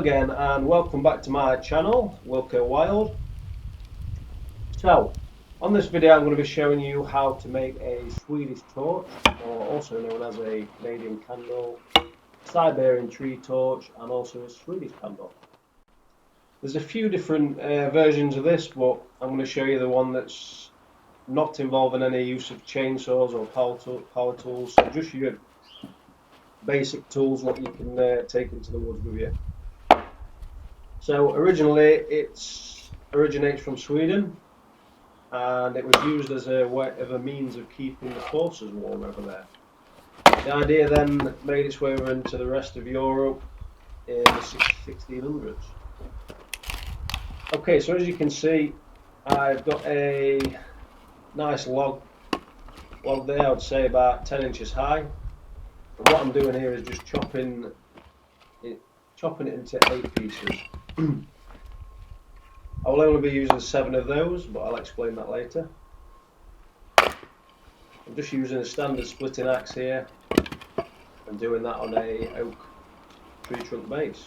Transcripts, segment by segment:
again, and welcome back to my channel, Wilco Wild. So, on this video I'm going to be showing you how to make a Swedish torch, or also known as a Canadian candle, Siberian tree torch, and also a Swedish candle. There's a few different versions of this, but I'm going to show you the one that's not involving any use of chainsaws or power tools, so just your basic tools what you can take into the woods with you. So originally it originates from Sweden, and it was used as a means of keeping the forces warm over there. The idea then made its way over into the rest of Europe in the 1600s. Okay, so as you can see, I've got a nice log there, I would say about 10 inches high. And what I'm doing here is just chopping it into 8 pieces. I will only be using 7 of those, but I'll explain that later. I'm just using a standard splitting axe here and doing that on a oak tree trunk base.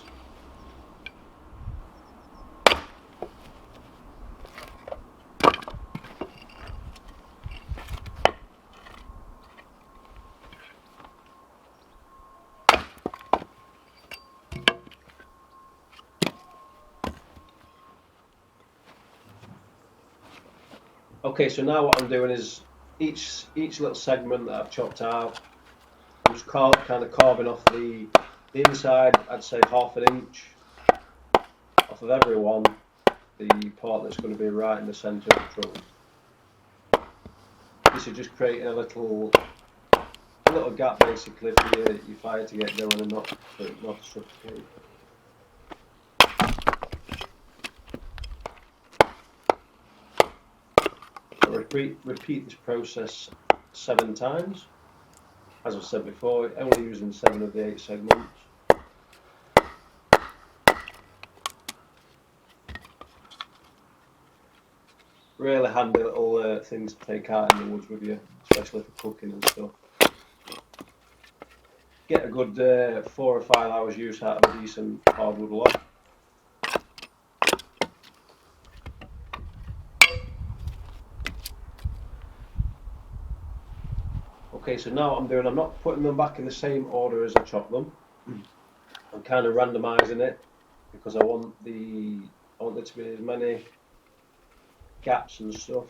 Okay, so now what I'm doing is each little segment that I've chopped out, I'm just kind of carving off the inside, I'd say ½ an inch off of every one, the part that's going to be right in the centre of the trunk. This is just creating a little gap basically for your fire to get going and not to suffocate. Repeat this process 7 times. As I said before, only using 7 of the 8 segments. Really handy little things to take out in the woods with you, especially for cooking and stuff. Get a good 4 or 5 hours use out of a decent hardwood log. Okay, so now what I'm doing, I'm not putting them back in the same order as I chopped them. I'm kind of randomising it because I want there to be as many gaps and stuff.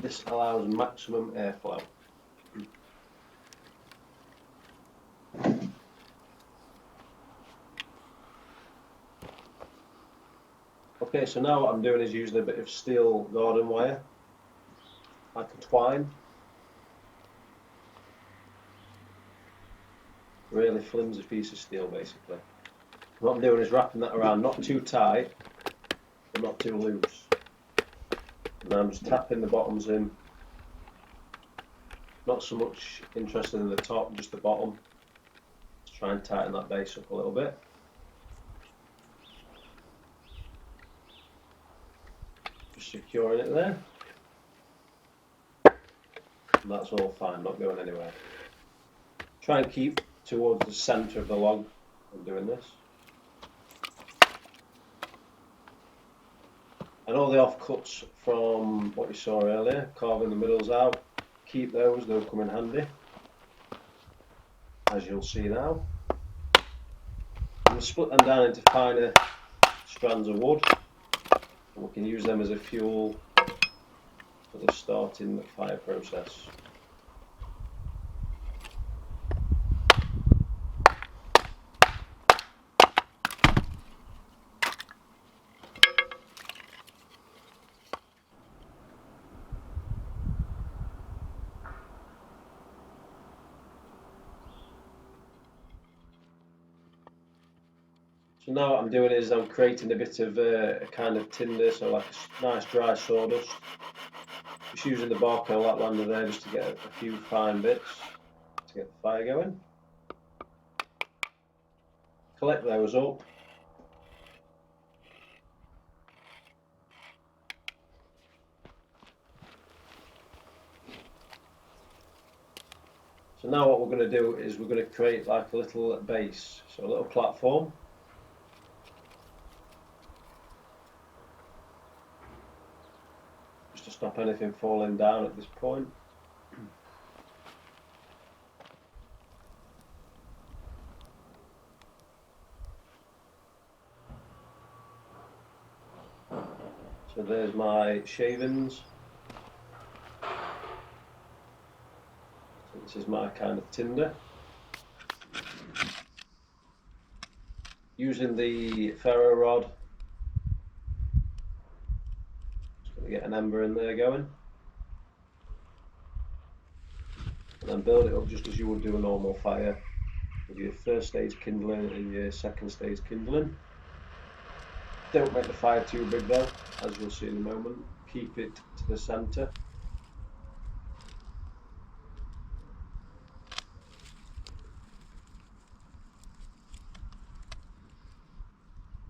This allows maximum airflow. Okay, so now what I'm doing is using a bit of steel garden wire, like a twine. Really flimsy piece of steel basically. What I'm doing is wrapping that around, not too tight, but not too loose. And I'm just tapping the bottoms in. Not so much interested in the top, just the bottom. Just try and tighten that base up a little bit. Just securing it there. And that's all fine, not going anywhere. Try and keep towards the centre of the log when doing this. And all the offcuts from what you saw earlier, carving the middles out, keep those, they'll come in handy, as you'll see now. I'm going to split them down into finer strands of wood, and we can use them as a fuel for the starting the fire process. So now what I'm doing is I'm creating a bit of a kind of tinder, so like a nice dry sawdust. Just using the bark and Laplander there just to get a few fine bits to get the fire going. collect those up. So now what we're going to do is we're going to create like a little base, so a little platform. Just to stop anything falling down at this point. So there's my shavings. So this is my kind of tinder. Using the ferro rod, just going to get an ember in there going. And then build it up just as you would do a normal fire, with your first stage kindling and your second stage kindling. Don't make the fire too big though, as you'll see in a moment. Keep it to the centre.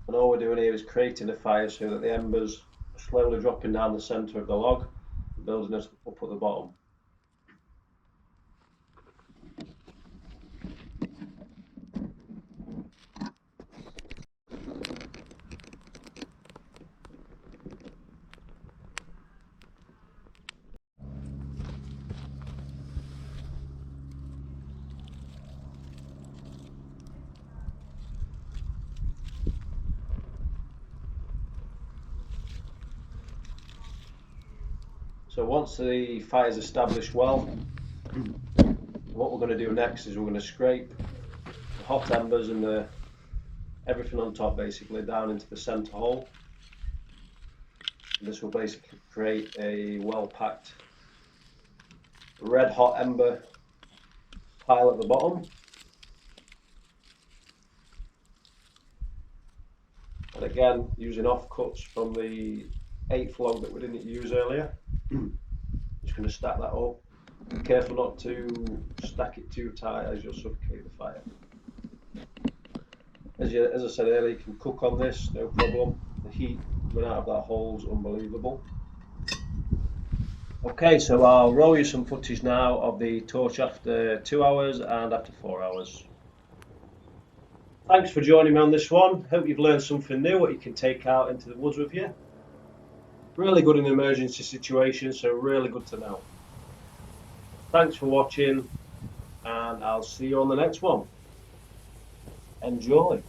And all we're doing here is creating a fire so that the embers are slowly dropping down the centre of the log, building us up at the bottom. So once the fire is established well, what we're going to do next is we're going to scrape the hot embers and everything on top basically down into the centre hole. And this will basically create a well packed red hot ember pile at the bottom. And again, using offcuts from the 8th log that we didn't use earlier. Just going to stack that up. Be careful not to stack it too tight as you'll suffocate the fire. As I said earlier, you can cook on this, no problem. The heat coming out of that hole is unbelievable. Okay, so I'll roll you some footage now of the torch after 2 hours and after 4 hours. Thanks for joining me on this one. Hope you've learned something new, what you can take out into the woods with you. Really good in emergency situations, so really good to know. Thanks for watching, and I'll see you on the next one. Enjoy.